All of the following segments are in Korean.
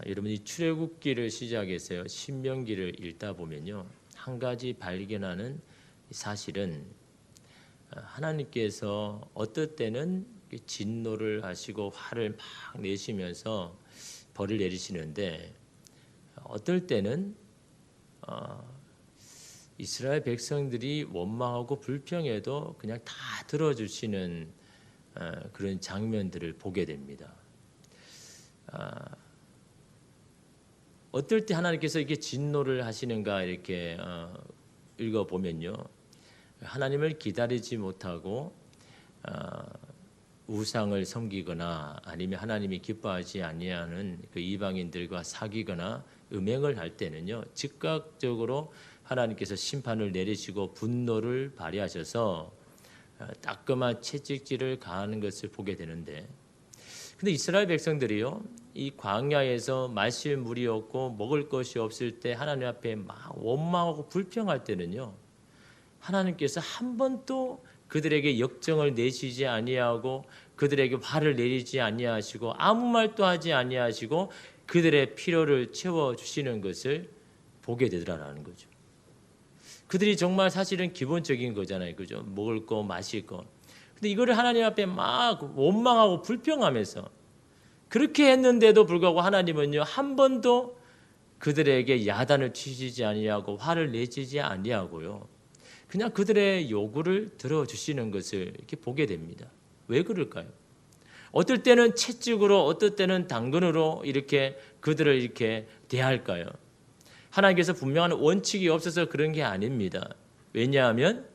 여러분이 출애굽기를 시작해서요 신명기를 읽다 보면요 한 가지 발견하는 사실은 하나님께서 어떨 때는 진노를 하시고 화를 막 내시면서 벌을 내리시는데 어떨 때는 이스라엘 백성들이 원망하고 불평해도 그냥 다 들어주시는 그런 장면들을 보게 됩니다. 어떨 때 하나님께서 이렇게 진노를 하시는가 이렇게 읽어보면요. 하나님을 기다리지 못하고 우상을 섬기거나 아니면 하나님이 기뻐하지 아니하는 그 이방인들과 사귀거나 음행을 할 때는요. 즉각적으로 하나님께서 심판을 내리시고 분노를 발휘하셔서 따끔한 채찍질을 가하는 것을 보게 되는데 근데 이스라엘 백성들이요. 이 광야에서 마실 물이 없고 먹을 것이 없을 때 하나님 앞에 막 원망하고 불평할 때는요. 하나님께서 한 번도 그들에게 역정을 내시지 아니하고 그들에게 화를 내리지 아니하시고 아무 말도 하지 아니하시고 그들의 필요를 채워주시는 것을 보게 되더라라는 거죠. 그들이 정말 사실은 기본적인 거잖아요. 그죠? 먹을 거, 마실 거. 근데 이거를 하나님 앞에 막 원망하고 불평하면서 그렇게 했는데도 불구하고 하나님은요 한 번도 그들에게 야단을 치시지 아니하고 화를 내시지 아니하고요 그냥 그들의 요구를 들어주시는 것을 이렇게 보게 됩니다. 왜 그럴까요? 어떨 때는 채찍으로 어떨 때는 당근으로 이렇게 그들을 이렇게 대할까요? 하나님께서 분명한 원칙이 없어서 그런 게 아닙니다. 왜냐하면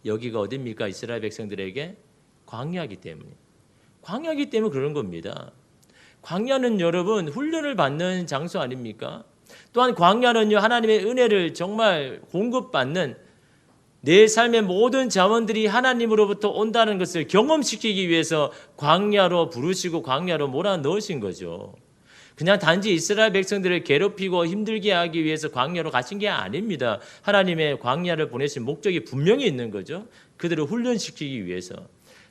여기가 어디입니까? 이스라엘 백성들에게 광야이기 때문에. 광야이기 때문에 그런 겁니다. 광야는 여러분 훈련을 받는 장소 아닙니까? 또한 광야는요 하나님의 은혜를 정말 공급받는 내 삶의 모든 자원들이 하나님으로부터 온다는 것을 경험시키기 위해서 광야로 부르시고 광야로 몰아넣으신 거죠. 그냥 단지 이스라엘 백성들을 괴롭히고 힘들게 하기 위해서 광야로 가신 게 아닙니다. 하나님의 광야를 보내신 목적이 분명히 있는 거죠. 그들을 훈련시키기 위해서.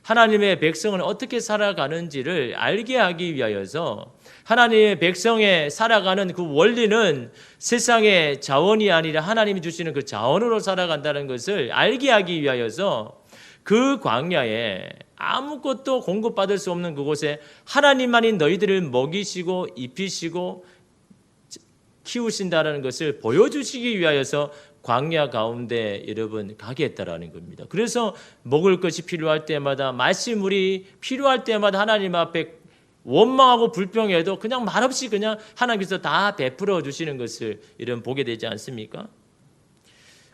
하나님의 백성은 어떻게 살아가는지를 알게 하기 위하여서 하나님의 백성의 살아가는 그 원리는 세상의 자원이 아니라 하나님이 주시는 그 자원으로 살아간다는 것을 알게 하기 위하여서 그 광야에 아무것도 공급받을 수 없는 그곳에 하나님만이 너희들을 먹이시고 입히시고 키우신다는 것을 보여주시기 위하여서 광야 가운데 여러분 가게 했다라는 겁니다. 그래서 먹을 것이 필요할 때마다 마실 물이 필요할 때마다 하나님 앞에 원망하고 불평해도 그냥 말없이 그냥 하나님께서 다 베풀어 주시는 것을 이런 보게 되지 않습니까?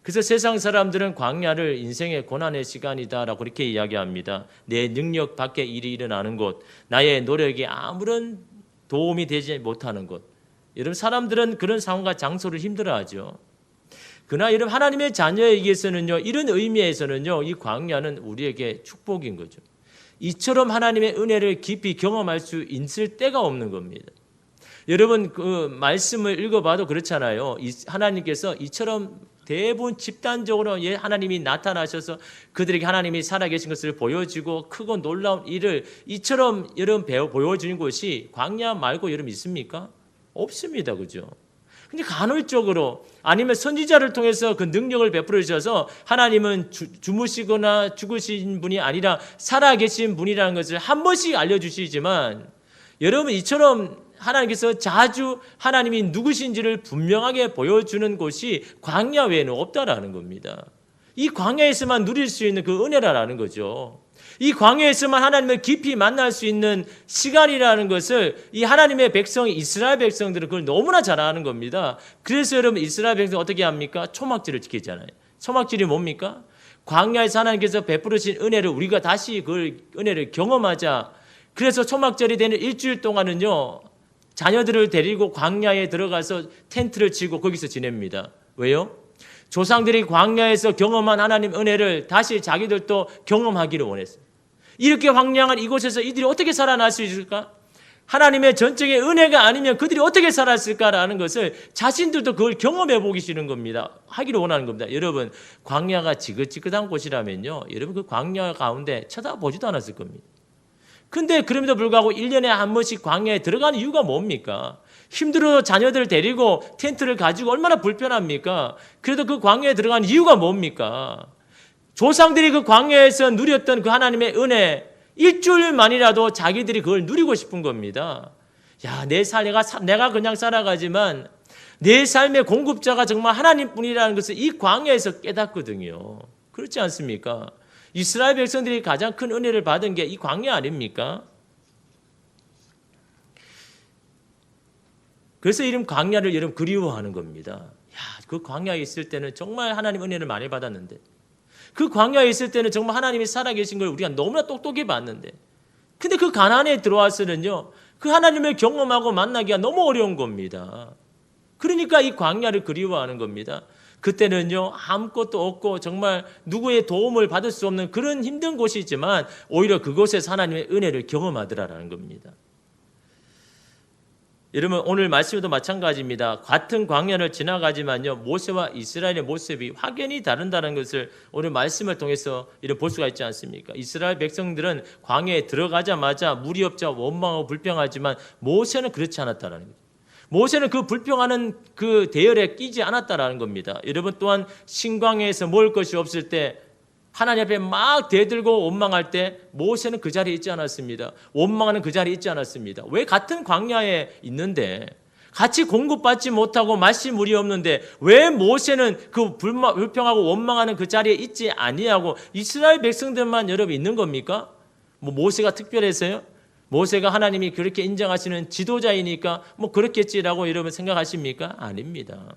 그래서 세상 사람들은 광야를 인생의 고난의 시간이다라고 그렇게 이야기합니다. 내 능력 밖의 일이 일어나는 곳, 나의 노력이 아무런 도움이 되지 못하는 곳. 여러분 사람들은 그런 상황과 장소를 힘들어하죠. 그러나 여러분 하나님의 자녀에게서는요 이런 의미에서는요 이 광야는 우리에게 축복인 거죠. 이처럼 하나님의 은혜를 깊이 경험할 수 있을 때가 없는 겁니다. 여러분 그 말씀을 읽어봐도 그렇잖아요. 하나님께서 이처럼 대부분 집단적으로 하나님이 나타나셔서 그들에게 하나님이 살아계신 것을 보여주고 크고 놀라운 일을 이처럼 여러분 보여주는 곳이 광야 말고 여러분 있습니까? 없습니다. 그죠? 근데 간헐적으로 아니면 선지자를 통해서 그 능력을 베풀어 주셔서 하나님은 주무시거나 죽으신 분이 아니라 살아계신 분이라는 것을 한 번씩 알려주시지만 여러분 이처럼 하나님께서 자주 하나님이 누구신지를 분명하게 보여주는 곳이 광야 외에는 없다라는 겁니다. 이 광야에서만 누릴 수 있는 그 은혜라는 거죠. 이 광야에서만 하나님을 깊이 만날 수 있는 시간이라는 것을 이 하나님의 백성, 이스라엘 백성들은 그걸 너무나 잘 아는 겁니다. 그래서 여러분 이스라엘 백성은 어떻게 합니까? 초막절을 지키잖아요. 초막절이 뭡니까? 광야에서 하나님께서 베풀으신 은혜를 우리가 다시 그 은혜를 경험하자. 그래서 초막절이 되는 일주일 동안은요. 자녀들을 데리고 광야에 들어가서 텐트를 치고 거기서 지냅니다. 왜요? 조상들이 광야에서 경험한 하나님 은혜를 다시 자기들도 경험하기를 원했어요. 이렇게 황량한 이곳에서 이들이 어떻게 살아날 수 있을까? 하나님의 전적인 은혜가 아니면 그들이 어떻게 살았을까라는 것을 자신들도 그걸 경험해 보기 싫은 겁니다. 하기를 원하는 겁니다. 여러분 광야가 지긋지긋한 곳이라면요. 여러분 그 광야 가운데 쳐다보지도 않았을 겁니다. 근데 그럼에도 불구하고 1년에 한 번씩 광야에 들어가는 이유가 뭡니까? 힘들어 자녀들 데리고 텐트를 가지고 얼마나 불편합니까? 그래도 그 광야에 들어가는 이유가 뭡니까? 조상들이 그 광야에서 누렸던 그 하나님의 은혜, 일주일만이라도 자기들이 그걸 누리고 싶은 겁니다. 야, 내가 그냥 살아가지만 내 삶의 공급자가 정말 하나님뿐이라는 것을 이 광야에서 깨닫거든요. 그렇지 않습니까? 이스라엘 백성들이 가장 큰 은혜를 받은 게 이 광야 아닙니까? 그래서 이런 광야를 여러분 그리워하는 겁니다. 야, 그 광야에 있을 때는 정말 하나님 은혜를 많이 받았는데, 그 광야에 있을 때는 정말 하나님이 살아계신 걸 우리가 너무나 똑똑히 봤는데, 근데 그 가나안에 들어와서는요, 그 하나님을 경험하고 만나기가 너무 어려운 겁니다. 그러니까 이 광야를 그리워하는 겁니다. 그때는요, 아무것도 없고 정말 누구의 도움을 받을 수 없는 그런 힘든 곳이지만 오히려 그곳에서 하나님의 은혜를 경험하더라라는 겁니다. 여러분, 오늘 말씀에도 마찬가지입니다. 같은 광야를 지나가지만요, 모세와 이스라엘의 모습이 확연히 다른다는 것을 오늘 말씀을 통해서 볼 수가 있지 않습니까? 이스라엘 백성들은 광야에 들어가자마자 물이 없자 원망하고 불평하지만 모세는 그렇지 않았다는 거죠. 모세는 그 불평하는 그 대열에 끼지 않았다라는 겁니다. 여러분, 또한 신광야에서 먹을 것이 없을 때 하나님 앞에 막 대들고 원망할 때 모세는 그 자리에 있지 않았습니다. 원망하는 그 자리에 있지 않았습니다. 왜 같은 광야에 있는데 같이 공급받지 못하고 마실 물이 없는데 왜 모세는 그 불평하고 원망하는 그 자리에 있지 아니하고 이스라엘 백성들만 여러분 있는 겁니까? 뭐 모세가 특별해서요? 모세가 하나님이 그렇게 인정하시는 지도자이니까 뭐 그렇겠지라고 여러분 생각하십니까? 아닙니다.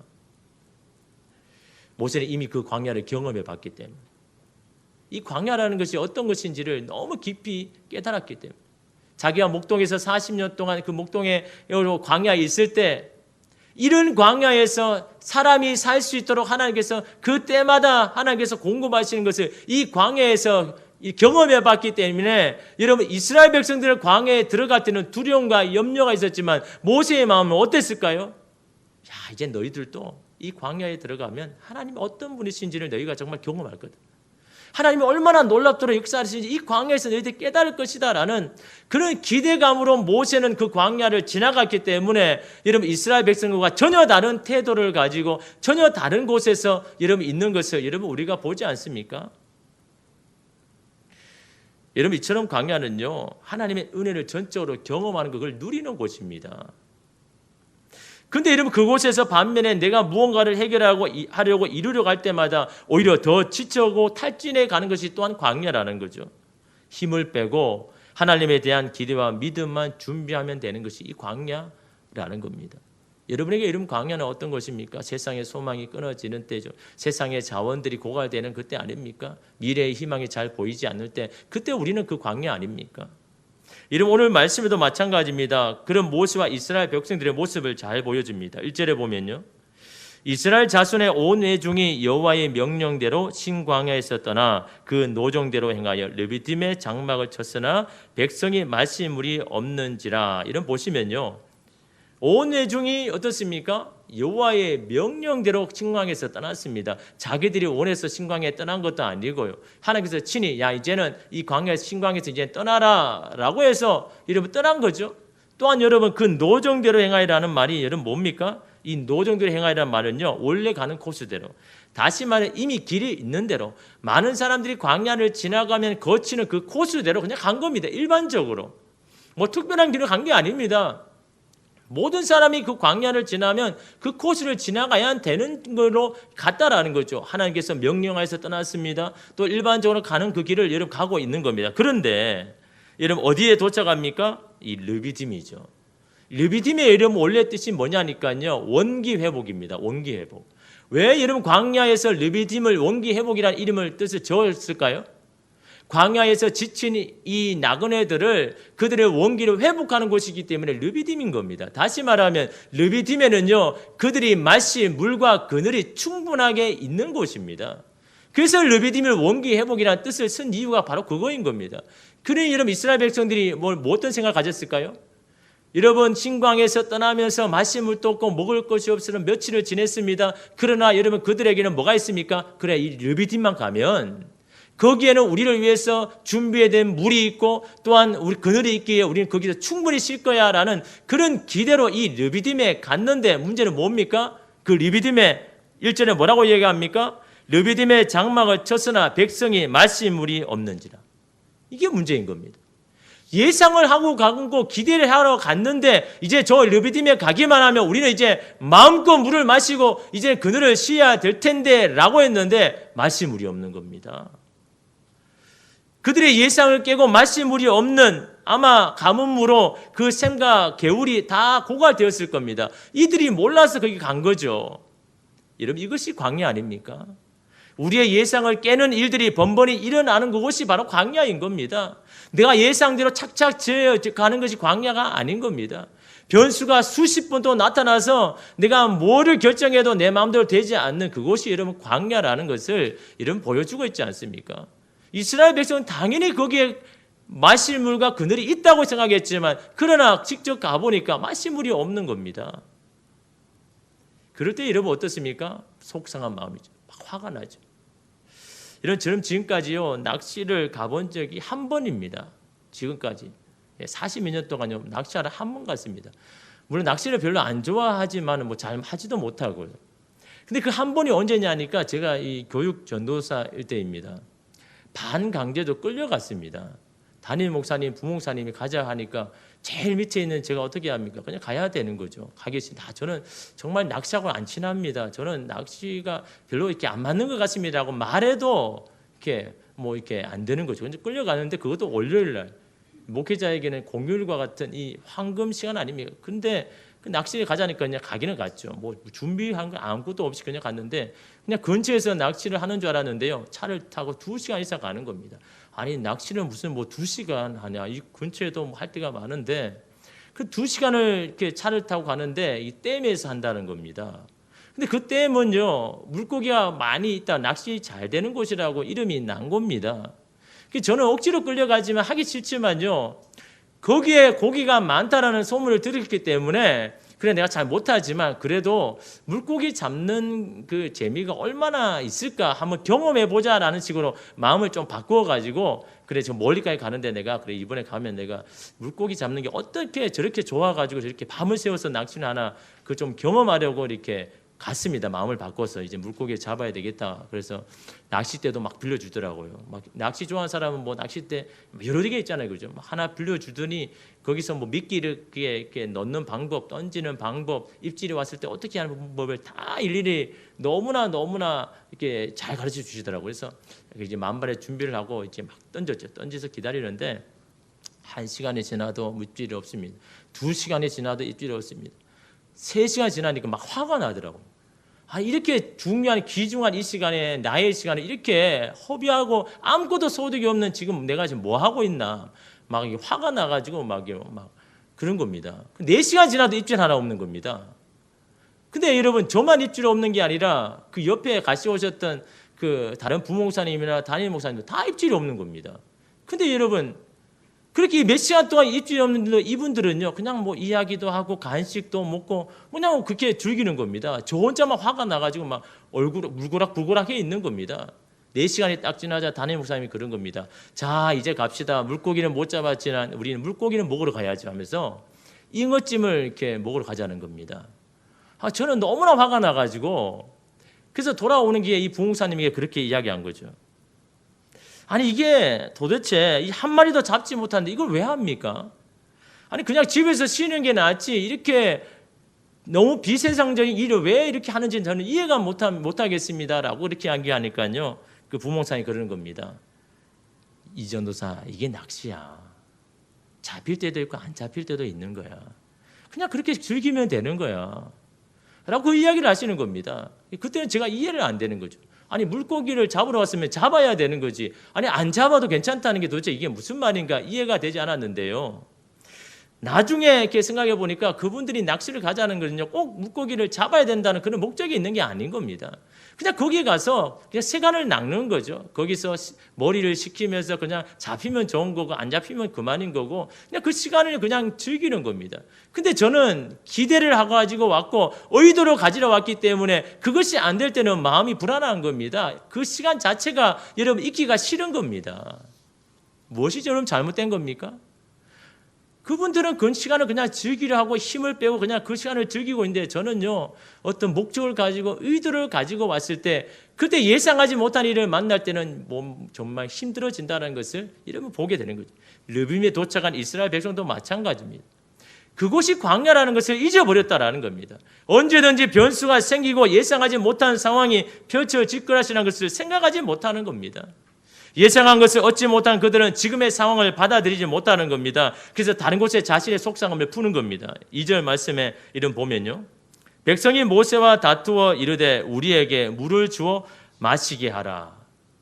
모세는 이미 그 광야를 경험해 봤기 때문에, 이 광야라는 것이 어떤 것인지를 너무 깊이 깨달았기 때문에, 자기가 목동에서 40년 동안 그 목동의 광야에 있을 때 이런 광야에서 사람이 살 수 있도록 하나님께서 그때마다 하나님께서 공급하시는 것을 이 광야에서 경험해 봤기 때문에, 여러분, 이스라엘 백성들은 광야에 들어갈 때는 두려움과 염려가 있었지만 모세의 마음은 어땠을까요? 야, 이제 너희들도 이 광야에 들어가면 하나님이 어떤 분이신지를 너희가 정말 경험할 거다. 하나님이 얼마나 놀랍도록 역사하시는지 이 광야에서 너희들이 깨달을 것이다라는 그런 기대감으로 모세는 그 광야를 지나갔기 때문에 여러분, 이스라엘 백성과 전혀 다른 태도를 가지고 전혀 다른 곳에서 여러분 있는 것을 여러분 우리가 보지 않습니까? 여러분, 이처럼 광야는요, 하나님의 은혜를 전적으로 경험하는 그걸 누리는 곳입니다. 근데 여러분, 그곳에서 반면에 내가 무언가를 하려고 이루려고 할 때마다 오히려 더 지쳐고 탈진해 가는 것이 또한 광야라는 거죠. 힘을 빼고 하나님에 대한 기대와 믿음만 준비하면 되는 것이 이 광야라는 겁니다. 여러분에게 이런 광야는 어떤 것입니까? 세상의 소망이 끊어지는 때죠. 세상의 자원들이 고갈되는 그때 아닙니까? 미래의 희망이 잘 보이지 않을 때, 그때 우리는 그 광야 아닙니까? 이런 오늘 말씀에도 마찬가지입니다. 그런 모세와 이스라엘 백성들의 모습을 잘 보여줍니다. 1절에 보면요, 이스라엘 자손의 온 회중이 여호와의 명령대로 신광야에서 떠나 그 노정대로 행하여 르비딤의 장막을 쳤으나 백성이 마실 물이 없는지라. 이런 보시면요, 온 회중이 어떻습니까? 여호와의 명령대로 신광야에서 떠났습니다. 자기들이 원해서 신광야에 떠난 것도 아니고요, 하나님께서 친히 야, 이제는 이 광야에서 신광야에서 이제 떠나라 라고 해서 여러분 떠난 거죠. 또한 여러분, 그 노정대로 행하이라는 말이 여러분 뭡니까? 이 노정대로 행하이라는 말은요, 원래 가는 코스대로, 다시 말해 이미 길이 있는 대로 많은 사람들이 광야를 지나가면 거치는 그 코스대로 그냥 간 겁니다. 일반적으로 뭐 특별한 길을 간 게 아닙니다. 모든 사람이 그 광야를 지나면 그 코스를 지나가야 되는 걸로 갔다라는 거죠. 하나님께서 명령하여서 떠났습니다. 또 일반적으로 가는 그 길을 여러분 가고 있는 겁니다. 그런데 여러분, 어디에 도착합니까? 이 르비딤이죠. 르비딤의 여러분 원래 뜻이 뭐냐니까요, 원기 회복입니다. 원기 회복. 왜 여러분 광야에서 르비딤을 원기 회복이라는 이름을 뜻을 지었을까요? 광야에서 지친 이 나그네들을 그들의 원기를 회복하는 곳이기 때문에 르비딤인 겁니다. 다시 말하면 르비딤에는요, 그들이 마실 물과 그늘이 충분하게 있는 곳입니다. 그래서 르비딤을 원기 회복이라는 뜻을 쓴 이유가 바로 그거인 겁니다. 그러니 여러분, 이스라엘 백성들이 뭐 어떤 생각을 가졌을까요? 여러분, 신광야에서 떠나면서 마실 물도 없고 먹을 것이 없어서 며칠을 지냈습니다. 그러나 여러분, 그들에게는 뭐가 있습니까? 그래, 이 르비딤만 가면 거기에는 우리를 위해서 준비된 물이 있고 또한 우리 그늘이 있기에 우리는 거기서 충분히 쉴 거야 라는 그런 기대로 이 르비딤에 갔는데 문제는 뭡니까? 그 르비딤에 1절에 뭐라고 얘기합니까? 르비딤의 장막을 쳤으나 백성이 마실 물이 없는지라. 이게 문제인 겁니다. 예상을 하고 가고 기대를 하러 갔는데 이제 저 르비딤에 가기만 하면 우리는 이제 마음껏 물을 마시고 이제 그늘을 쉬어야 될 텐데 라고 했는데 마실 물이 없는 겁니다. 그들의 예상을 깨고 마실 물이 없는 아마 가뭄으로 그 샘과 개울이 다 고갈되었을 겁니다. 이들이 몰라서 거기 간 거죠. 여러분 이것이 광야 아닙니까? 우리의 예상을 깨는 일들이 번번이 일어나는 그것이 바로 광야인 겁니다. 내가 예상대로 착착 가는 것이 광야가 아닌 겁니다. 변수가 수십 번 또 나타나서 내가 뭐를 결정해도 내 마음대로 되지 않는 그것이 여러분 광야라는 것을 여러분 보여주고 있지 않습니까? 이스라엘 백성은 당연히 거기에 마실 물과 그늘이 있다고 생각했지만 그러나 직접 가보니까 마실 물이 없는 겁니다. 그럴 때 여러분 어떻습니까? 속상한 마음이죠. 막 화가 나죠. 저는 지금까지요 낚시를 가본 적이 한 번입니다. 지금까지 40몇 년 동안요 낚시하러 한 번 갔습니다. 물론 낚시를 별로 안 좋아하지만 뭐 잘 하지도 못하고요. 근데 그 한 번이 언제냐니까 제가 이 교육 전도사일 때입니다. 반강제로 끌려갔습니다. 담임 목사님, 부목사님이 가자 하니까 제일 밑에 있는 제가 어떻게 합니까? 그냥 가야 되는 거죠. 가겠습니다. 저는 정말 낚시하고 안 친합니다. 저는 낚시가 별로 이렇게 안 맞는 것 같습니다라고 말해도 이렇게 뭐 이렇게 안 되는 거죠. 근데 끌려가는데 그것도 월요일 날 목회자에게는 공휴일과 같은 이 황금 시간 아닙니까? 근데 그 낚시를 가자니까 그냥 가기는 갔죠. 뭐 준비한 거 아무것도 없이 그냥 갔는데 그냥 근처에서 낚시를 하는 줄 알았는데요. 차를 타고 2시간 이상 가는 겁니다. 아니 낚시는 무슨 뭐 2시간 하냐. 이 근처에도 뭐 할 데가 많은데 그 2시간을 이렇게 차를 타고 가는데 이 댐에서 한다는 겁니다. 근데 그 댐은요 물고기가 많이 있다 낚시 잘 되는 곳이라고 이름이 난 겁니다. 저는 억지로 끌려가지만 하기 싫지만요. 거기에 고기가 많다라는 소문을 들었기 때문에 그래 내가 잘 못하지만 그래도 물고기 잡는 그 재미가 얼마나 있을까 한번 경험해 보자라는 식으로 마음을 좀 바꾸어 가지고 그래 저 멀리까지 가는데 내가 그래 이번에 가면 내가 물고기 잡는 게 어떻게 저렇게 좋아 가지고 저렇게 밤을 새워서 낚시를 하나 그 좀 경험하려고 이렇게 갔습니다. 마음을 바꿔서 이제 물고기를 잡아야 되겠다. 그래서 낚싯대도 막 빌려주더라고요. 막 낚시 좋아하는 사람은 뭐 낚싯대 여러 개 있잖아요, 그죠? 하나 빌려주더니 거기서 뭐 미끼를 이렇게 넣는 방법, 던지는 방법, 입질이 왔을 때 어떻게 하는 방법을 다 일일이 너무나 이렇게 잘 가르쳐 주시더라고요. 그래서 이제 만발의 준비를 하고 이제 막 던졌죠. 던져서 기다리는데 1시간이 지나도 입질이 없습니다. 2시간이 지나도 입질이 없습니다. 3시간 지나니까 막 화가 나더라고요. 이렇게 중요한 귀중한 이 시간에 나의 시간에 이렇게 허비하고 아무것도 소득이 없는 지금 내가 지금 뭐 하고 있나 막 화가 나가지고 막 그런 겁니다. 4시간 지나도 입질 하나 없는 겁니다. 근데 여러분 저만 입질 없는 게 아니라 그 옆에 같이 오셨던 그 다른 부목사님이나 담임 목사님도 다 입질이 없는 겁니다. 근데 여러분 그렇게 몇 시간 동안 입질이 없는데 이분들은요 그냥 뭐 이야기도 하고 간식도 먹고 그냥 그렇게 즐기는 겁니다. 저 혼자만 화가 나가지고 막 얼굴 울고락불고락해 있는 겁니다. 4시간이 딱 지나자 담임 목사님이 그런 겁니다. 자 이제 갑시다. 물고기는 못 잡았지만 우리는 물고기는 먹으러 가야지 하면서 잉어찜을 이렇게 먹으러 가자는 겁니다. 저는 너무나 화가 나가지고 그래서 돌아오는 길에 이 부목사님에게 그렇게 이야기한 거죠. 아니 이게 도대체 이 한 마리도 잡지 못하는데 이걸 왜 합니까? 아니 그냥 집에서 쉬는 게 낫지 이렇게 너무 비세상적인 일을 왜 이렇게 하는지 저는 이해가 못하겠습니다라고 이렇게 이야기하니까요. 그 부목사님이 그러는 겁니다. 이 전도사 이게 낚시야. 잡힐 때도 있고 안 잡힐 때도 있는 거야. 그냥 그렇게 즐기면 되는 거야. 라고 그 이야기를 하시는 겁니다. 그때는 제가 이해를 안 되는 거죠. 아니 물고기를 잡으러 왔으면 잡아야 되는 거지. 아니 안 잡아도 괜찮다는 게 도대체 이게 무슨 말인가 이해가 되지 않았는데요. 나중에 이렇게 생각해 보니까 그분들이 낚시를 가자는 것은요, 꼭 물고기를 잡아야 된다는 그런 목적이 있는 게 아닌 겁니다. 그냥 거기에 가서 그냥 세간을 낚는 거죠. 거기서 머리를 식히면서 그냥 잡히면 좋은 거고 안 잡히면 그만인 거고 그냥 그 시간을 그냥 즐기는 겁니다. 근데 저는 기대를 하고 가지고 왔고 의도로 가지러 왔기 때문에 그것이 안 될 때는 마음이 불안한 겁니다. 그 시간 자체가 여러분 있기가 싫은 겁니다. 무엇이 여러분 잘못된 겁니까? 그분들은 그 시간을 그냥 즐기려 하고 힘을 빼고 그냥 그 시간을 즐기고 있는데 저는요, 어떤 목적을 가지고 의도를 가지고 왔을 때 그때 예상하지 못한 일을 만날 때는 몸 정말 힘들어진다는 것을 이러면 보게 되는 거죠. 르빔에 도착한 이스라엘 백성도 마찬가지입니다. 그곳이 광야라는 것을 잊어버렸다라는 겁니다. 언제든지 변수가 생기고 예상하지 못한 상황이 펼쳐질 것이라는 것을 생각하지 못하는 겁니다. 예상한 것을 얻지 못한 그들은 지금의 상황을 받아들이지 못하는 겁니다. 그래서 다른 곳에 자신의 속상함을 푸는 겁니다. 2절 말씀에 이런 보면요, 백성이 모세와 다투어 이르되 우리에게 물을 주어 마시게 하라.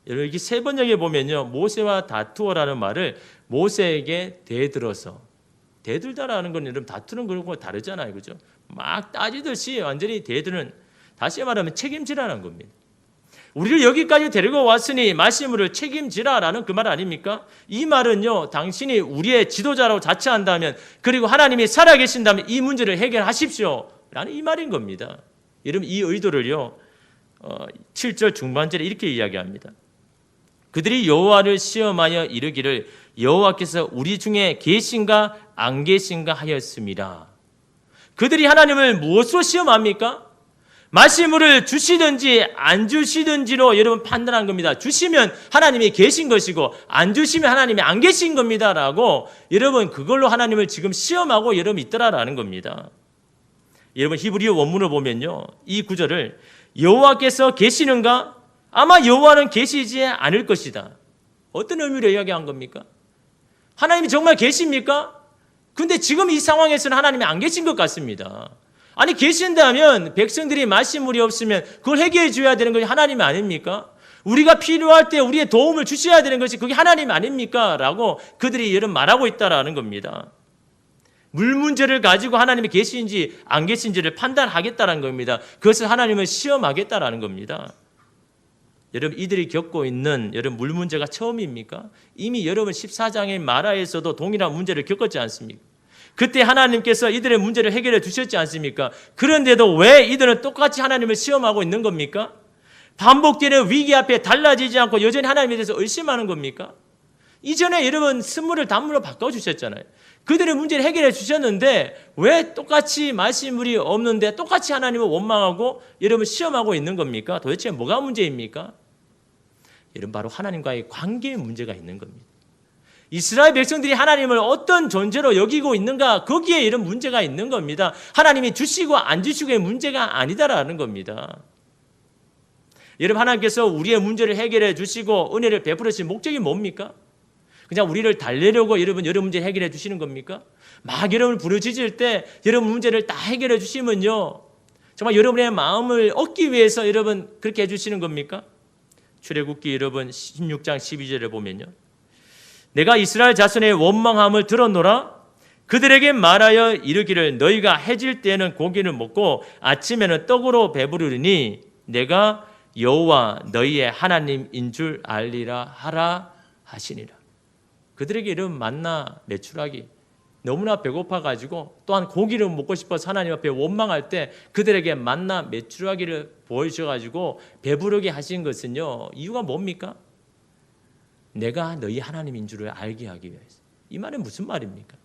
여기 세 번역에 보면요, 모세와 다투어라는 말을 모세에게 대들어서, 대들다라는 건 여러분 다투는 거고 다르잖아요, 그죠? 막 따지듯이 완전히 대드는, 다시 말하면 책임지라는 겁니다. 우리를 여기까지 데리고 왔으니 마시물을 책임지라라는 그 말 아닙니까? 이 말은요, 당신이 우리의 지도자라고 자처한다면, 그리고 하나님이 살아계신다면 이 문제를 해결하십시오 라는 이 말인 겁니다. 여러분 이 의도를요, 7절 중반절에 이렇게 이야기합니다. 그들이 여호와를 시험하여 이르기를 여호와께서 우리 중에 계신가 안 계신가 하였습니다. 그들이 하나님을 무엇으로 시험합니까? 마시물을 주시든지 안 주시든지로 여러분 판단한 겁니다. 주시면 하나님이 계신 것이고 안 주시면 하나님이 안 계신 겁니다라고 여러분 그걸로 하나님을 지금 시험하고 여러분 있더라라는 겁니다. 여러분 히브리어 원문을 보면요, 이 구절을 여호와께서 계시는가? 아마 여호와는 계시지 않을 것이다. 어떤 의미로 이야기한 겁니까? 하나님이 정말 계십니까? 근데 지금 이 상황에서는 하나님이 안 계신 것 같습니다. 아니 계신다면 백성들이 마시물이 없으면 그걸 해결해 줘야 되는 것이 하나님 아닙니까? 우리가 필요할 때 우리의 도움을 주셔야 되는 것이 그게 하나님 아닙니까? 라고 그들이 이런 말하고 있다라는 겁니다. 물 문제를 가지고 하나님이 계신지 안 계신지를 판단하겠다라는 겁니다. 그것을 하나님을 시험하겠다라는 겁니다. 여러분 이들이 겪고 있는 여러분 물 문제가 처음입니까? 이미 여러분 14장의 마라에서도 동일한 문제를 겪었지 않습니까? 그때 하나님께서 이들의 문제를 해결해 주셨지 않습니까? 그런데도 왜 이들은 똑같이 하나님을 시험하고 있는 겁니까? 반복되는 위기 앞에 달라지지 않고 여전히 하나님에 대해서 의심하는 겁니까? 이전에 여러분 쓴물을 단물로 바꿔주셨잖아요. 그들의 문제를 해결해 주셨는데 왜 똑같이 마시물이 없는데 똑같이 하나님을 원망하고 여러분 시험하고 있는 겁니까? 도대체 뭐가 문제입니까? 여러분 바로 하나님과의 관계에 문제가 있는 겁니다. 이스라엘 백성들이 하나님을 어떤 존재로 여기고 있는가, 거기에 이런 문제가 있는 겁니다. 하나님이 주시고 안 주시고의 문제가 아니다라는 겁니다. 여러분 하나님께서 우리의 문제를 해결해 주시고 은혜를 베풀으신 목적이 뭡니까? 그냥 우리를 달래려고 여러분 문제 해결해 주시는 겁니까? 막 여러분을 부르짖을 때 여러분 문제를 다 해결해 주시면요, 정말 여러분의 마음을 얻기 위해서 여러분 그렇게 해주시는 겁니까? 출애굽기 여러분 16장 12절에 보면요, 내가 이스라엘 자손의 원망함을 들었노라. 그들에게 말하여 이르기를 너희가 해질 때에는 고기를 먹고 아침에는 떡으로 배부르니 내가 여호와 너희의 하나님인 줄 알리라 하라 하시니라. 그들에게 이런 만나 메추라기, 너무나 배고파가지고 또한 고기를 먹고 싶어서 하나님 앞에 원망할 때 그들에게 만나 메추라기를 보여주셔가지고 배부르게 하신 것은요, 이유가 뭡니까? 내가 너희 하나님인 줄을 알게 하기 위해서. 이 말은 무슨 말입니까?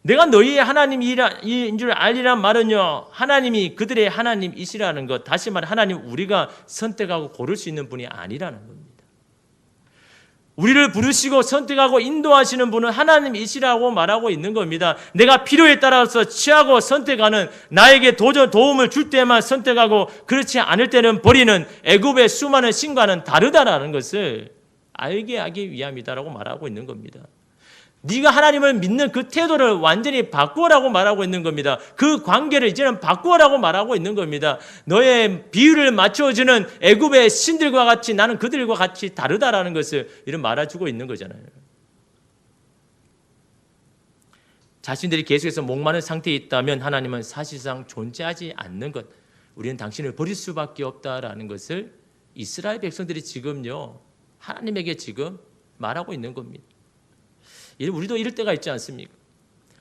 내가 너희의 하나님인 줄 알리란 말은요, 하나님이 그들의 하나님이시라는 것, 다시 말해 하나님 우리가 선택하고 고를 수 있는 분이 아니라는 겁니다. 우리를 부르시고 선택하고 인도하시는 분은 하나님이시라고 말하고 있는 겁니다. 내가 필요에 따라서 취하고 선택하는, 나에게 도움을 줄 때만 선택하고 그렇지 않을 때는 버리는 애굽의 수많은 신과는 다르다라는 것을 알게 하기 위함이다라고 말하고 있는 겁니다. 네가 하나님을 믿는 그 태도를 완전히 바꾸라고 말하고 있는 겁니다. 그 관계를 이제는 바꾸라고 말하고 있는 겁니다. 너의 비유를 맞춰주는 애굽의 신들과 같이 나는 그들과 같이 다르다라는 것을 이런 말해주고 있는 거잖아요. 자신들이 계속해서 목마른 상태에 있다면 하나님은 사실상 존재하지 않는 것, 우리는 당신을 버릴 수밖에 없다라는 것을 이스라엘 백성들이 지금요 하나님에게 지금 말하고 있는 겁니다. 우리도 이럴 때가 있지 않습니까?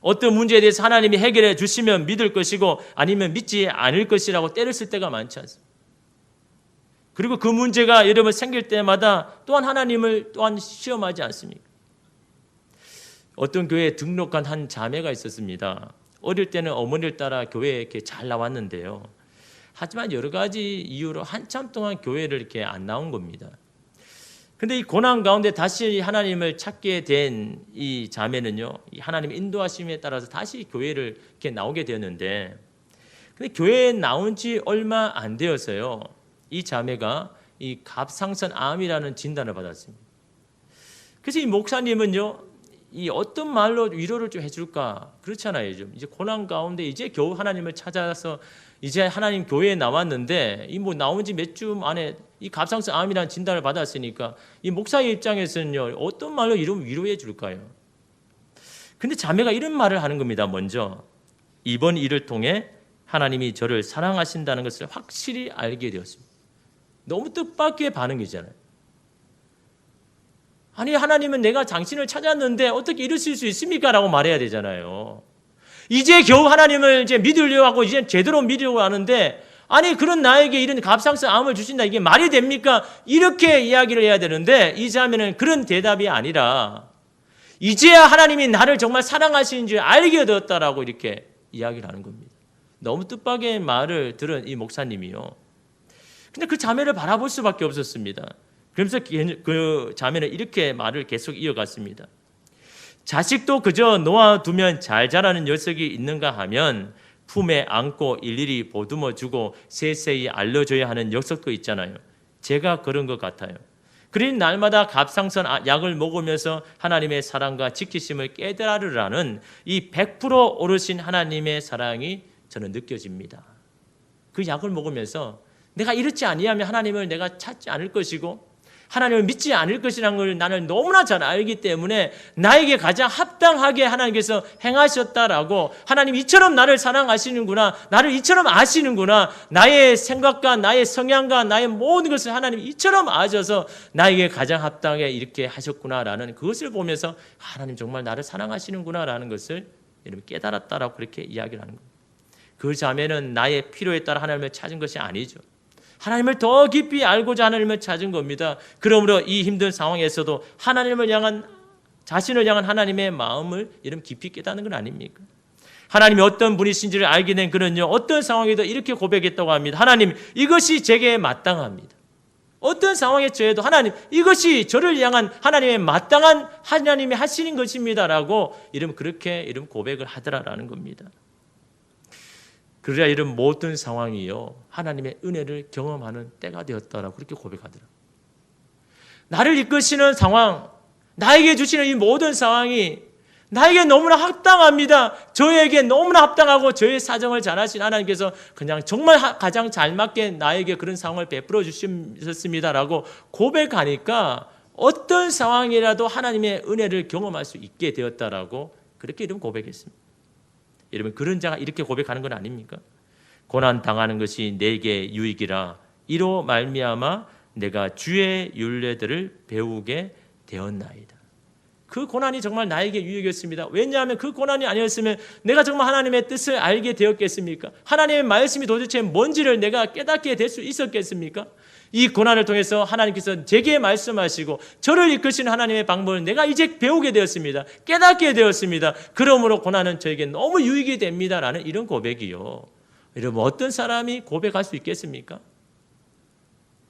어떤 문제에 대해서 하나님이 해결해 주시면 믿을 것이고 아니면 믿지 않을 것이라고 때를 쓸 때가 많지 않습니까? 그리고 그 문제가 여러분 생길 때마다 또한 하나님을 또한 시험하지 않습니까? 어떤 교회에 등록한 한 자매가 있었습니다. 어릴 때는 어머니를 따라 교회에 이렇게 잘 나왔는데요. 하지만 여러 가지 이유로 한참 동안 교회를 이렇게 안 나온 겁니다. 근데 이 고난 가운데 다시 하나님을 찾게 된 이 자매는요, 하나님의 인도하심에 따라서 다시 교회를 이렇게 나오게 되었는데, 근데 교회에 나온 지 얼마 안 되어서요, 이 자매가 이 갑상선 암이라는 진단을 받았습니다. 그래서 이 목사님은요, 이 어떤 말로 위로를 좀 해줄까? 그렇잖아요. 좀 이제 고난 가운데 이제 겨우 하나님을 찾아서 이제 하나님 교회에 나왔는데 이 뭐 나온 지 몇 주 안에 이 갑상선 암이라는 진단을 받았으니까 이 목사의 입장에서는요 어떤 말로 위로해 줄까요? 근데 자매가 이런 말을 하는 겁니다. 먼저 이번 일을 통해 하나님이 저를 사랑하신다는 것을 확실히 알게 되었습니다. 너무 뜻밖의 반응이잖아요. 아니 하나님은 내가 당신을 찾았는데 어떻게 이러실 수 있습니까? 라고 말해야 되잖아요. 이제 겨우 하나님을 이제 믿으려고 하고 이제 제대로 믿으려고 하는데 아니 그런 나에게 이런 갑상선 암을 주신다 이게 말이 됩니까? 이렇게 이야기를 해야 되는데 이 자매는 그런 대답이 아니라 이제야 하나님이 나를 정말 사랑하시는 줄 알게 되었다라고 이렇게 이야기를 하는 겁니다. 너무 뜻밖의 말을 들은 이 목사님이요. 근데 그 자매를 바라볼 수밖에 없었습니다. 그러면서 그 자매는 이렇게 말을 계속 이어갔습니다. 자식도 그저 놓아두면 잘 자라는 녀석이 있는가 하면 품에 안고 일일이 보듬어주고 세세히 알려줘야 하는 녀석도 있잖아요. 제가 그런 것 같아요. 그러니 날마다 갑상선 약을 먹으면서 하나님의 사랑과 지키심을 깨달으라는 이 100% 오르신 하나님의 사랑이 저는 느껴집니다. 그 약을 먹으면서 내가 이렇지 아니하면 하나님을 내가 찾지 않을 것이고 하나님을 믿지 않을 것이라는 걸 나는 너무나 잘 알기 때문에 나에게 가장 합당하게 하나님께서 행하셨다라고 하나님 이처럼 나를 사랑하시는구나, 나를 이처럼 아시는구나, 나의 생각과 나의 성향과 나의 모든 것을 하나님 이처럼 아셔서 나에게 가장 합당하게 이렇게 하셨구나라는 그것을 보면서 하나님 정말 나를 사랑하시는구나라는 것을 여러분 깨달았다라고 그렇게 이야기를 하는 겁니다. 그 자매는 나의 필요에 따라 하나님을 찾은 것이 아니죠. 하나님을 더 깊이 알고자 하나님을 찾은 겁니다. 그러므로 이 힘든 상황에서도 하나님을 향한 자신을 향한 하나님의 마음을 이런 깊이 깨닫는 건 아닙니까? 하나님이 어떤 분이신지를 알게 된 그는요 어떤 상황에도 이렇게 고백했다고 합니다. 하나님 이것이 제게 마땅합니다. 어떤 상황에 처해도 하나님 이것이 저를 향한 하나님의 마땅한 하나님이 하시는 것입니다라고 그렇게 고백을 하더라라는 겁니다. 그래야 이런 모든 상황이요 하나님의 은혜를 경험하는 때가 되었다라고 그렇게 고백하더라. 나를 이끄시는 상황, 나에게 주시는 이 모든 상황이 나에게 너무나 합당합니다. 저에게 너무나 합당하고 저의 사정을 잘 아신 하나님께서 그냥 정말 가장 잘 맞게 나에게 그런 상황을 베풀어 주셨습니다라고 고백하니까 어떤 상황이라도 하나님의 은혜를 경험할 수 있게 되었다라고 그렇게 고백했습니다. 여러분 그런 자가 이렇게 고백하는 건 아닙니까? 고난 당하는 것이 내게 유익이라 이로 말미암아 내가 주의 율례들을 배우게 되었나이다. 그 고난이 정말 나에게 유익이었습니다. 왜냐하면 그 고난이 아니었으면 내가 정말 하나님의 뜻을 알게 되었겠습니까? 하나님의 말씀이 도대체 뭔지를 내가 깨닫게 될 수 있었겠습니까? 이 고난을 통해서 하나님께서 제게 말씀하시고 저를 이끄시는 하나님의 방법을 내가 이제 배우게 되었습니다. 깨닫게 되었습니다. 그러므로 고난은 저에게 너무 유익이 됩니다라는 이런 고백이요. 여러분 어떤 사람이 고백할 수 있겠습니까?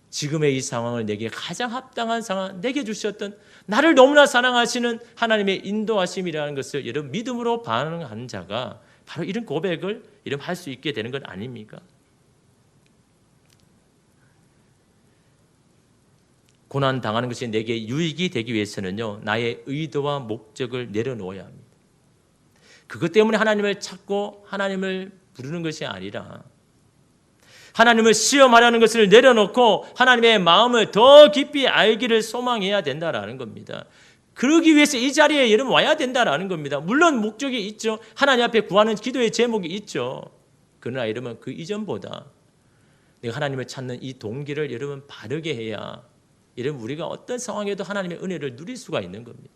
지금의 이 상황을 내게 가장 합당한 상황, 내게 주셨던 나를 너무나 사랑하시는 하나님의 인도하심이라는 것을 여러분 믿음으로 반응한 자가 바로 이런 고백을 할 수 있게 되는 것 아닙니까? 고난 당하는 것이 내게 유익이 되기 위해서는요 나의 의도와 목적을 내려놓아야 합니다. 그것 때문에 하나님을 찾고 하나님을 부르는 것이 아니라 하나님을 시험하려는 것을 내려놓고 하나님의 마음을 더 깊이 알기를 소망해야 된다라는 겁니다. 그러기 위해서 이 자리에 여러분 와야 된다라는 겁니다. 물론 목적이 있죠. 하나님 앞에 구하는 기도의 제목이 있죠. 그러나 여러분 그 이전보다 내가 하나님을 찾는 이 동기를 여러분 바르게 해야 여러분 우리가 어떤 상황에도 하나님의 은혜를 누릴 수가 있는 겁니다.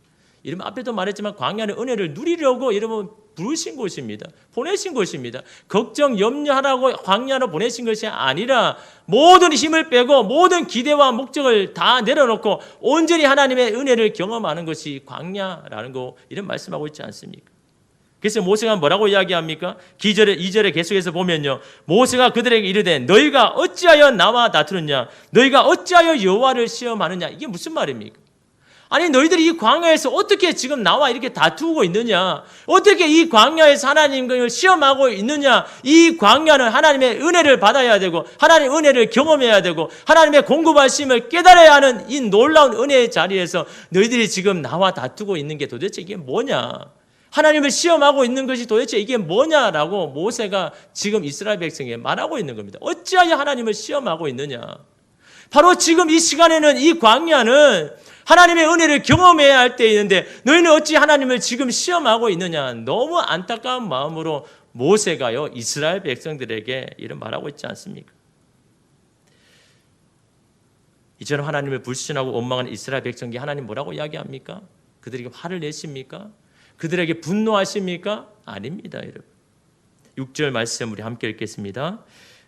여러분 앞에도 말했지만 광야는 은혜를 누리려고 여러분 부르신 곳입니다. 보내신 곳입니다. 걱정, 염려하라고 광야로 보내신 것이 아니라 모든 힘을 빼고 모든 기대와 목적을 다 내려놓고 온전히 하나님의 은혜를 경험하는 것이 광야라는 거 이런 말씀하고 있지 않습니까? 그래서 모세가 뭐라고 이야기합니까? 2절에 계속해서 보면요. 모세가 그들에게 이르되 너희가 어찌하여 나와 다투느냐? 너희가 어찌하여 여호와를 시험하느냐? 이게 무슨 말입니까? 아니 너희들이 이 광야에서 어떻게 지금 나와 이렇게 다투고 있느냐? 어떻게 이 광야에서 하나님을 시험하고 있느냐? 이 광야는 하나님의 은혜를 받아야 되고 하나님의 은혜를 경험해야 되고 하나님의 공급하심을 깨달아야 하는 이 놀라운 은혜의 자리에서 너희들이 지금 나와 다투고 있는 게 도대체 이게 뭐냐? 하나님을 시험하고 있는 것이 도대체 이게 뭐냐라고 모세가 지금 이스라엘 백성에게 말하고 있는 겁니다. 어찌하여 하나님을 시험하고 있느냐? 바로 지금 이 시간에는 이 광야는 하나님의 은혜를 경험해야 할 때 있는데 너희는 어찌 하나님을 지금 시험하고 있느냐? 너무 안타까운 마음으로 모세가요 이스라엘 백성들에게 이런 말하고 있지 않습니까? 이처럼 하나님을 불신하고 원망하는 이스라엘 백성에게 하나님 뭐라고 이야기합니까? 그들에게 화를 내십니까? 그들에게 분노하십니까? 아닙니다, 여러분. 6절 말씀 우리 함께 읽겠습니다.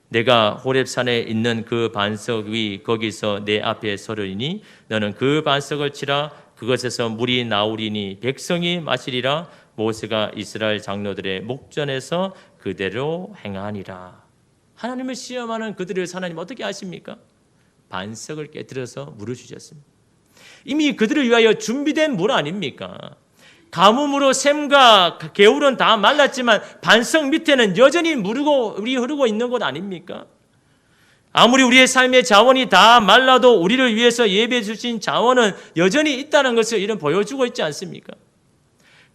내가 호렙산에 있는 그 반석 위 거기서 내 앞에 서려니 너는 그 반석을 치라 그것에서 물이 나오리니 백성이 마시리라. 모세가 이스라엘 장로들의 목전에서 그대로 행하니라. 하나님을 시험하는 그들을 하나님 어떻게 하십니까? 반석을 깨뜨려서 물을 주셨습니다. 이미 그들을 위하여 준비된 물 아닙니까? 가뭄으로 샘과 개울은 다 말랐지만 반석 밑에는 여전히 물이 흐르고 있는 곳 아닙니까? 아무리 우리의 삶의 자원이 다 말라도 우리를 위해서 예배해 주신 자원은 여전히 있다는 것을 이런 보여주고 있지 않습니까?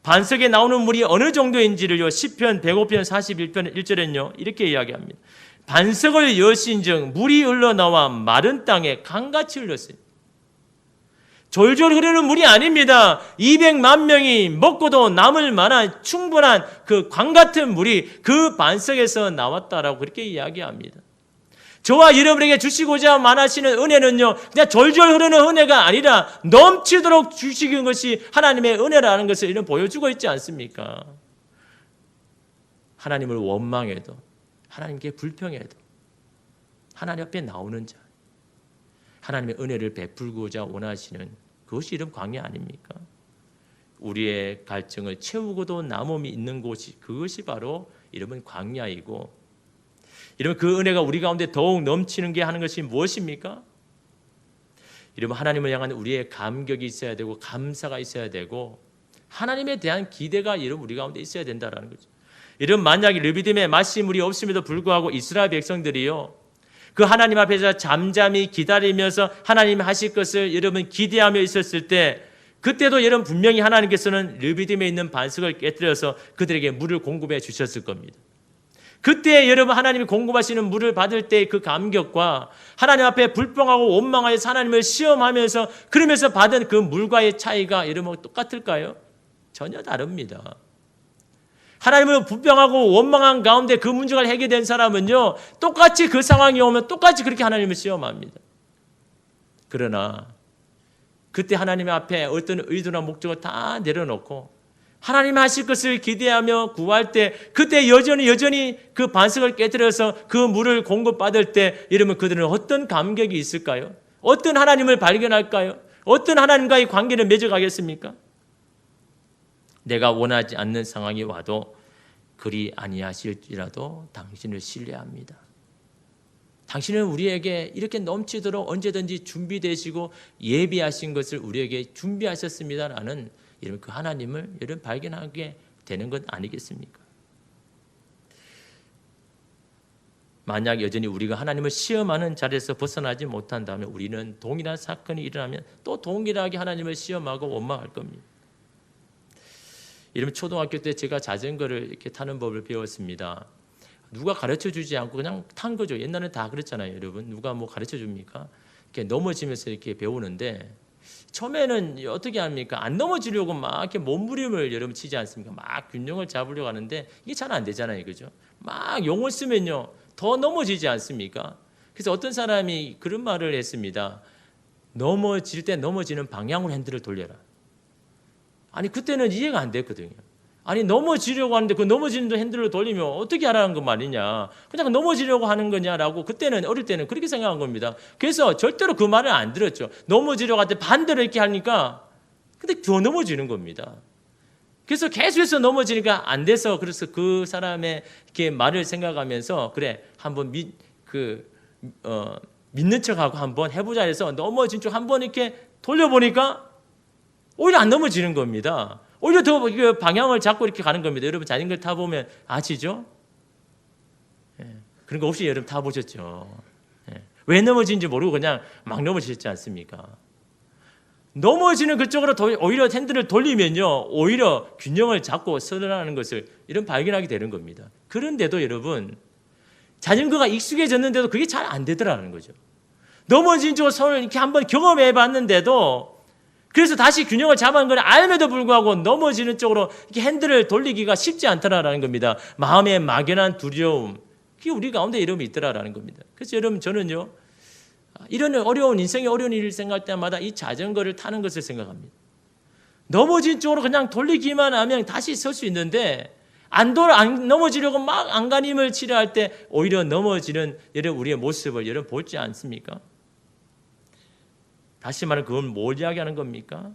반석에 나오는 물이 어느 정도인지를요 시편 105편 41편 1절에는요 이렇게 이야기합니다. 반석을 여신즉 물이 흘러나와 마른 땅에 강같이 흘렀어요. 졸졸 흐르는 물이 아닙니다. 200만 명이 먹고도 남을 만한 충분한 그 광 같은 물이 그 반석에서 나왔다라고 그렇게 이야기합니다. 저와 여러분에게 주시고자 원하시는 은혜는요, 그냥 졸졸 흐르는 은혜가 아니라 넘치도록 주시는 것이 하나님의 은혜라는 것을 이런 보여주고 있지 않습니까? 하나님을 원망해도, 하나님께 불평해도, 하나님 앞에 나오는 자, 하나님의 은혜를 베풀고자 원하시는 그것이 이런 광야 아닙니까? 우리의 갈증을 채우고도 남음이 있는 곳이 그것이 바로 이름은 광야이고, 이러면 그 은혜가 우리 가운데 더욱 넘치는 게 하는 것이 무엇입니까? 이러면 하나님을 향한 우리의 감격이 있어야 되고 감사가 있어야 되고 하나님에 대한 기대가 이런 우리 가운데 있어야 된다라는 거죠. 이런 만약에 르비딤에 마시물이 없음에도 불구하고 이스라엘 백성들이요 그 하나님 앞에서 잠잠히 기다리면서 하나님이 하실 것을 여러분 기대하며 있었을 때 그때도 여러분 분명히 하나님께서는 르비딤에 있는 반석을 깨뜨려서 그들에게 물을 공급해 주셨을 겁니다. 그때 여러분 하나님이 공급하시는 물을 받을 때 그 감격과 하나님 앞에 불평하고 원망하여서 하나님을 시험하면서 그러면서 받은 그 물과의 차이가 여러분 똑같을까요? 전혀 다릅니다. 하나님을 불평하고 원망한 가운데 그 문제가 해결된 사람은요 똑같이 그 상황이 오면 똑같이 그렇게 하나님을 시험합니다. 그러나 그때 하나님 앞에 어떤 의도나 목적을 다 내려놓고 하나님 하실 것을 기대하며 구할 때 그때 여전히 그 반석을 깨뜨려서 그 물을 공급받을 때 이러면 그들은 어떤 감격이 있을까요? 어떤 하나님을 발견할까요? 어떤 하나님과의 관계를 맺어가겠습니까? 내가 원하지 않는 상황이 와도 그리 아니하실지라도 당신을 신뢰합니다. 당신은 우리에게 이렇게 넘치도록 언제든지 준비되시고 예비하신 것을 우리에게 준비하셨습니다라는 이런 그 하나님을 여러분 발견하게 되는 것 아니겠습니까? 만약 여전히 우리가 하나님을 시험하는 자리에서 벗어나지 못한다면 우리는 동일한 사건이 일어나면 또 동일하게 하나님을 시험하고 원망할 겁니다. 이러면 초등학교 때 제가 자전거를 이렇게 타는 법을 배웠습니다. 누가 가르쳐 주지 않고 그냥 탄 거죠. 옛날에는 다 그랬잖아요, 여러분. 누가 뭐 가르쳐 줍니까? 이렇게 넘어지면서 이렇게 배우는데 처음에는 어떻게 합니까? 안 넘어지려고 막 이렇게 몸부림을 여러분 치지 않습니까? 막 균형을 잡으려고 하는데 이게 잘 안 되잖아요. 그죠? 막 용을 쓰면요. 더 넘어지지 않습니까? 그래서 어떤 사람이 그런 말을 했습니다. 넘어질 때 넘어지는 방향으로 핸들을 돌려라. 아니 그때는 이해가 안 됐거든요. 아니 넘어지려고 하는데 그 넘어지는 핸들을 돌리면 어떻게 하라는 거 말이냐. 그냥 넘어지려고 하는 거냐라고 그때는 어릴 때는 그렇게 생각한 겁니다. 그래서 절대로 그 말을 안 들었죠. 넘어지려고 할 때 반대로 이렇게 하니까 근데 더 넘어지는 겁니다. 그래서 계속해서 넘어지니까 안 돼서 그래서 그 사람의 이렇게 말을 생각하면서 그래 한번 믿는 척하고 한번 해보자 해서 넘어진 쪽 한번 이렇게 돌려보니까 오히려 안 넘어지는 겁니다. 오히려 더 방향을 잡고 이렇게 가는 겁니다. 여러분 자전거 타보면 아시죠? 그런 거 혹시 여러분 타보셨죠? 왜 넘어진지 모르고 그냥 막 넘어지셨지 않습니까? 넘어지는 그쪽으로 오히려 핸들을 돌리면요. 오히려 균형을 잡고 서라는 것을 이런 발견하게 되는 겁니다. 그런데도 여러분 자전거가 익숙해졌는데도 그게 잘 안 되더라는 거죠. 넘어진 쪽으로 손을 이렇게 한번 경험해 봤는데도 그래서 다시 균형을 잡아는 걸 알면도 불구하고 넘어지는 쪽으로 이렇게 핸들을 돌리기가 쉽지 않더라라는 겁니다. 마음의 막연한 두려움, 그게 우리 가운데 이름이 있더라라는 겁니다. 그래서 여러분 저는요, 이런 어려운 인생의 어려운 일을 생각할 때마다 이 자전거를 타는 것을 생각합니다. 넘어진 쪽으로 그냥 돌리기만 하면 다시 설 수 있는데 안 넘어지려고 막 안간힘을 치료할 때 오히려 넘어지는 여러분 우리의 모습을 여러분 보지 않습니까? 다시 말하면 그건 뭘 이야기하는 겁니까?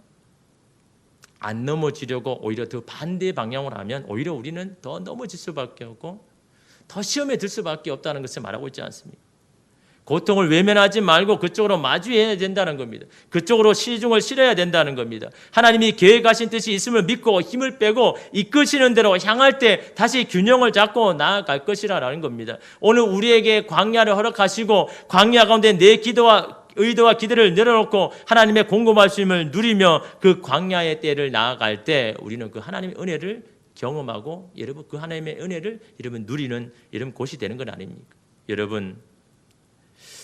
안 넘어지려고 오히려 더 반대 방향으로 하면 오히려 우리는 더 넘어질 수밖에 없고 더 시험에 들 수밖에 없다는 것을 말하고 있지 않습니까? 고통을 외면하지 말고 그쪽으로 마주해야 된다는 겁니다. 그쪽으로 시중을 실어야 된다는 겁니다. 하나님이 계획하신 뜻이 있음을 믿고 힘을 빼고 이끄시는 대로 향할 때 다시 균형을 잡고 나아갈 것이라는 겁니다. 오늘 우리에게 광야를 허락하시고 광야 가운데 내 기도와 의도와 기대를 내려놓고 하나님의 공급하심을 누리며 그 광야의 때를 나아갈 때 우리는 그 하나님의 은혜를 경험하고 여러분 그 하나님의 은혜를 여러분 누리는 이런 곳이 되는 건 아닙니까? 여러분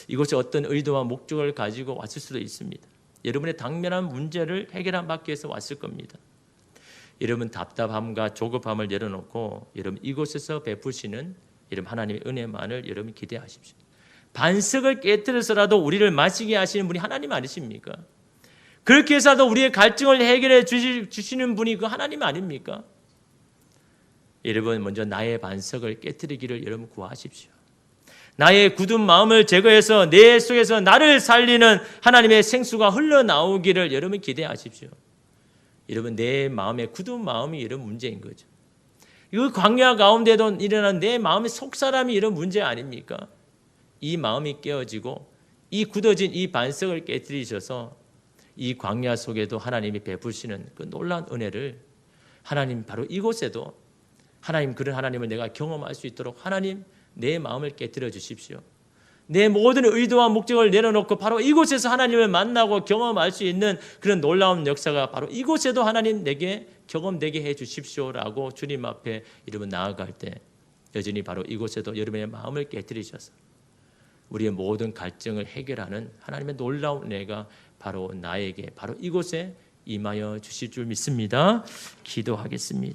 이곳에 어떤 의도와 목적을 가지고 왔을 수도 있습니다. 여러분의 당면한 문제를 해결하기 위해서 왔을 겁니다. 여러분 답답함과 조급함을 내려놓고 여러분 이곳에서 베푸시는 여러분 하나님의 은혜만을 여러분 기대하십시오. 반석을 깨뜨려서라도 우리를 마시게 하시는 분이 하나님 아니십니까? 그렇게 해서라도 우리의 갈증을 해결해 주시는 분이 그 하나님 아닙니까? 여러분 먼저 나의 반석을 깨뜨리기를 여러분 구하십시오. 나의 굳은 마음을 제거해서 내 속에서 나를 살리는 하나님의 생수가 흘러나오기를 여러분 기대하십시오. 여러분 내 마음의 굳은 마음이 이런 문제인 거죠. 이 광야 가운데도 일어난 내 마음의 속사람이 이런 문제 아닙니까? 이 마음이 깨어지고 이 굳어진 이 반석을 깨뜨리셔서 이 광야 속에도 하나님이 베푸시는 그 놀라운 은혜를 하나님 바로 이곳에도 하나님 그런 하나님을 내가 경험할 수 있도록 하나님 내 마음을 깨뜨려 주십시오. 내 모든 의도와 목적을 내려놓고 바로 이곳에서 하나님을 만나고 경험할 수 있는 그런 놀라운 역사가 바로 이곳에도 하나님 내게 경험되게 해 주십시오라고 주님 앞에 여러분 나아갈 때 여전히 바로 이곳에도 여러분의 마음을 깨뜨리셔서 우리의 모든 갈증을 해결하는 하나님의 놀라운 은혜가 바로 나에게 바로 이곳에 임하여 주실 줄 믿습니다. 기도하겠습니다.